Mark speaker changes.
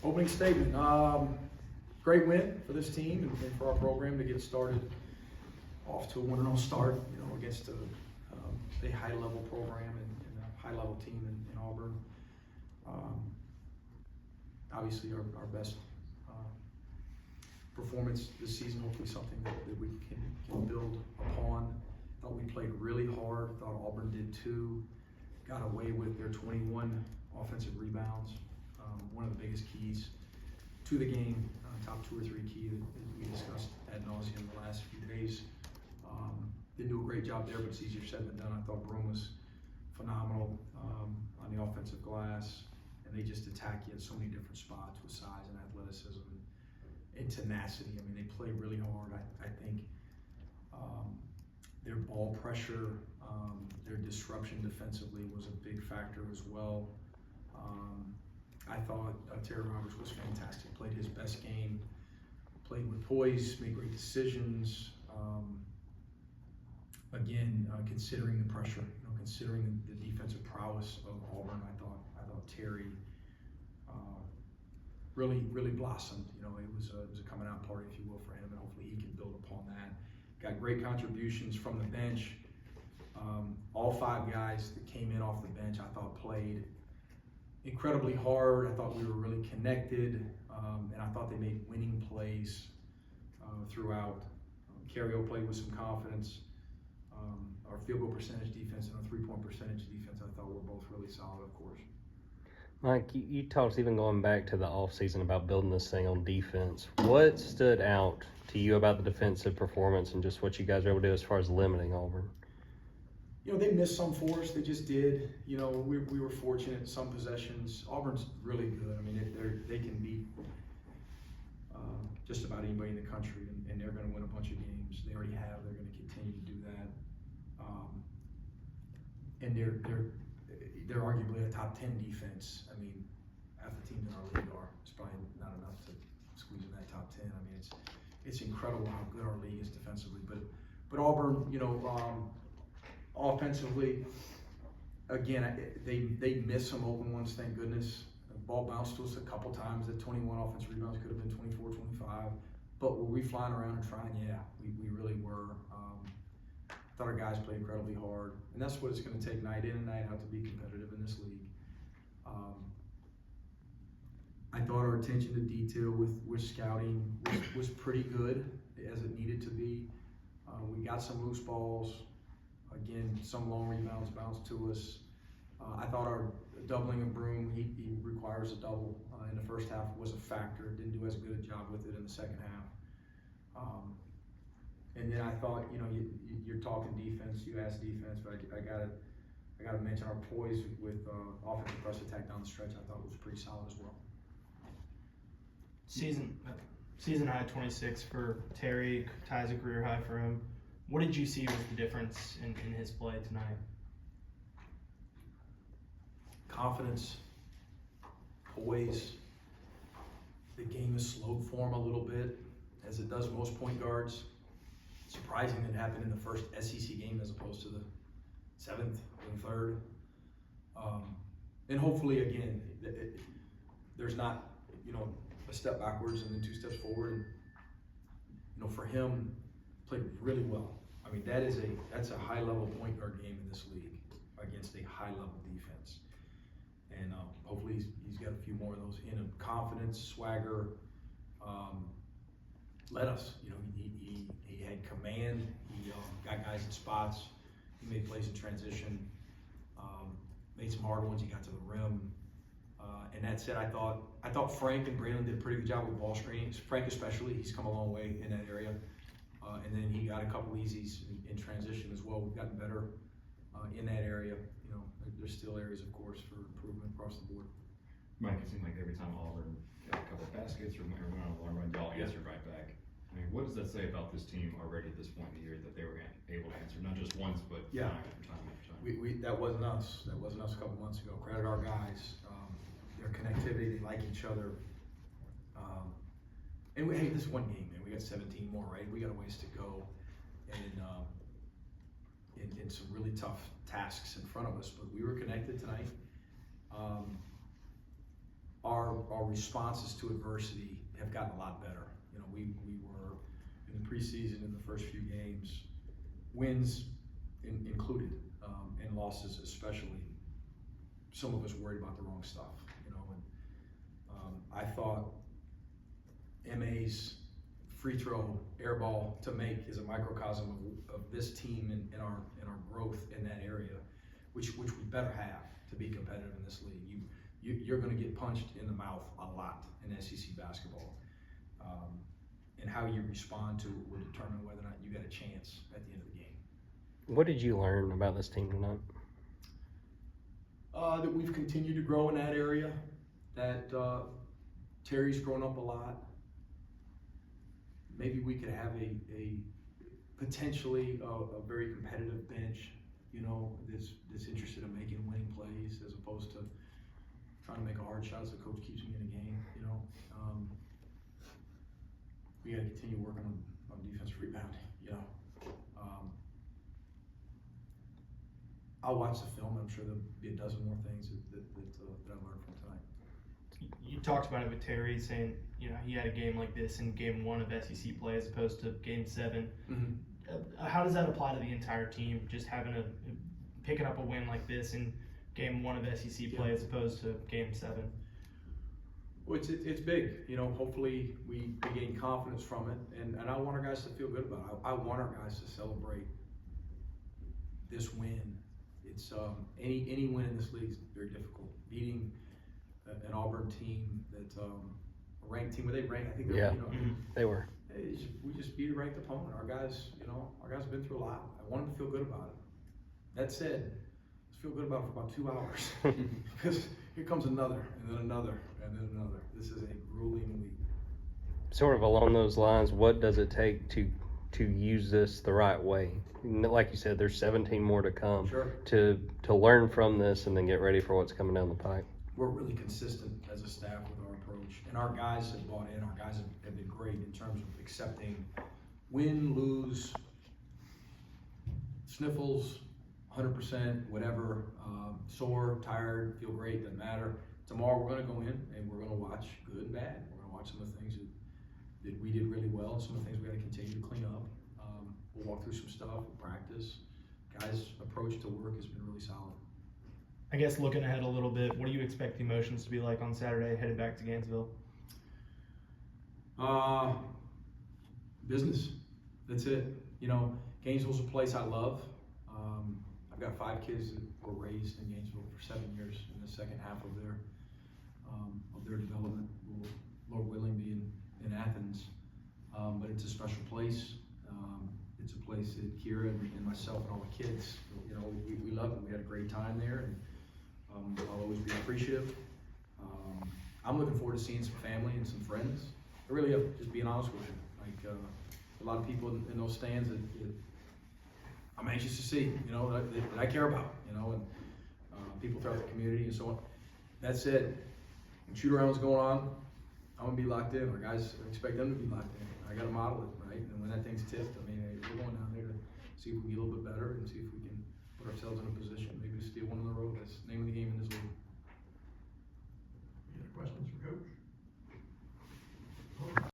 Speaker 1: Opening statement. Great win for this team and for our program to get started off to a 1-0 start, against a high-level program and a high-level team in Auburn. Obviously, our best performance this season, hopefully something that we can build upon. Thought we played really hard. Thought Auburn did too. Got away with their 21 offensive rebounds. One of the biggest keys to the game, top 2 or 3 key that we discussed ad nauseum the last few days. Didn't do a great job there, but it's easier said than done. I thought Broome was phenomenal on the offensive glass, and they just attack you at so many different spots with size and athleticism and tenacity. I mean, they play really hard. I think their ball pressure, their disruption defensively was a big factor as well. I thought Terry Roberts was fantastic, played his best game, played with poise, made great decisions. Again, considering the pressure, considering the defensive prowess of Auburn, I thought Terry really blossomed. It was a coming out party, if you will, for him, and hopefully he can build upon that. Got great contributions from the bench. All 5 guys that came in off the bench, I thought played incredibly hard. I thought we were really connected, and I thought they made winning plays throughout. Cario played with some confidence. Our field goal percentage defense and our 3-point percentage defense, I thought were both really solid, of course.
Speaker 2: Mike, you talked even going back to the offseason about building this thing on defense. What stood out to you about the defensive performance and just what you guys were able to do as far as limiting Auburn?
Speaker 1: They missed some for us. They just did. We were fortunate in some possessions. Auburn's really good. I mean, they can beat just about anybody in the country, and they're going to win a bunch of games. They already have. They're going to continue to do that. And they're arguably a top 10 defense. I mean, half the teams in our league are. It's probably not enough to squeeze in that top 10. I mean, it's incredible how good our league is defensively. But Auburn, offensively, again, they missed some open ones, thank goodness. The ball bounced to us a couple times. That 21 offensive rebounds could have been 24, 25. But were we flying around and trying? Yeah, we really were. I thought our guys played incredibly hard. And that's what it's going to take night in and night out to be competitive in this league. I thought our attention to detail with scouting was pretty good, as it needed to be. We got some loose balls. Again, some long rebounds bounced to us. I thought our doubling of Broome, he requires a double in the first half, was a factor. Didn't do as good a job with it in the second half. And then I thought, you're talking defense, you asked defense, but I gotta mention our poise with offensive press attack down the stretch. I thought was pretty solid as well.
Speaker 3: Season high 26 for Terry, ties a career high for him. What did you see was the difference in his play tonight?
Speaker 1: Confidence, poise. The game has slowed for him a little bit, as it does most point guards. Surprising that it happened in the first SEC game as opposed to the 7th and 3rd. And hopefully, again, there's not, a step backwards and then 2 steps forward. And, for him, played really well. I mean, that's a high-level point guard game in this league against a high-level defense. And hopefully he's got a few more of those in him. Confidence, swagger, led us. He had command. He got guys in spots. He made plays in transition. Made some hard ones. He got to the rim. And that said, I thought Frank and Braylon did a pretty good job with ball screens. Frank especially, he's come a long way in that area. And then he got a couple easies in transition as well. We've gotten better in that area. There's still areas, of course, for improvement across the board.
Speaker 4: Mike, it seemed like every time Auburn got a couple of baskets or went on a long run, y'all answered right back. I mean, what does that say about this team already at this point in the year that they were able to answer, not just once, but time after time after time?
Speaker 1: That wasn't us. That wasn't us a couple months ago. Credit our guys. Their connectivity, they like each other. And hey, this is one game, man. We got 17 more, right? We got a ways to go, and some really tough tasks in front of us. But we were connected tonight. our responses to adversity have gotten a lot better. You know, we were in the preseason in the first few games, wins included, and losses especially. Some of us worried about the wrong stuff, you know, and I thought MA's free throw air ball to make is a microcosm of this team and our growth in that area, which we better have to be competitive in this league. You're going to get punched in the mouth a lot in SEC basketball, and how you respond to it will determine whether or not you got a chance at the end of the game.
Speaker 2: What did you learn about this team tonight?
Speaker 1: That we've continued to grow in that area, that Terry's grown up a lot. Maybe we could have a potentially a very competitive bench, you know, that's interested in making winning plays as opposed to trying to make a hard shot so the coach keeps me in the game, you know. We got to continue working on defensive rebounding, you know. I'll watch the film. I'm sure there'll be a dozen more things that I learned from tonight.
Speaker 3: You talked about it with Terry saying, you know, he had a game like this in game 1 of SEC play as opposed to game 7.
Speaker 1: Mm-hmm.
Speaker 3: How does that apply to the entire team? Just picking up a win like this in game 1 of SEC play as opposed to game 7.
Speaker 1: Well, it's big. You know, hopefully we gain confidence from it, and I want our guys to feel good about it. I want our guys to celebrate this win. It's any win in this league is very difficult. Beating an Auburn team that's a ranked team, where they rank, I think they're, you know,
Speaker 2: they were.
Speaker 1: We just beat a ranked opponent. Our guys, you know, have been through a lot. I want them to feel good about it. That said, let's feel good about it for about 2 hours because here comes another, and then another, and then another. This is a grueling week.
Speaker 2: Sort of along those lines, what does it take to use this the right way? Like you said, there's 17 more to come.
Speaker 1: Sure.
Speaker 2: To learn from this and then get ready for what's coming down the pike.
Speaker 1: We're really consistent as a staff with our approach, and our guys have bought in. Our guys have been great in terms of accepting win, lose, sniffles, 100%, whatever, sore, tired, feel great, doesn't matter. Tomorrow we're going to go in and we're going to watch good and bad. We're going to watch some of the things that we did really well, and some of the things we got to continue to clean up. We'll walk through some stuff, we'll practice. Guys' approach to work has been really solid.
Speaker 3: I guess looking ahead a little bit, what do you expect the emotions to be like on Saturday headed back to Gainesville?
Speaker 1: Business. That's it. You know, Gainesville's a place I love. I've got 5 kids that were raised in Gainesville for 7 years in the second half of their development. Will, Lord willing, be in Athens. But it's a special place. It's a place that Kira and myself and all the kids, you know, we love it. We had a great time there, and I'll always be appreciative. I'm looking forward to seeing some family and some friends. I really am, just being honest with you. Like a lot of people in those stands that I'm anxious to see, you know, that I care about, you know, and people throughout the community and so on. That said, when shoot-around's going on, I'm gonna be locked in. Our guys, I expect them to be locked in. I gotta model it, right? And when that thing's tipped, I mean, we're going down there to see if we can get a little bit better and see if we can put ourselves in a position maybe to steal one in a row. That's the name of the game in this league.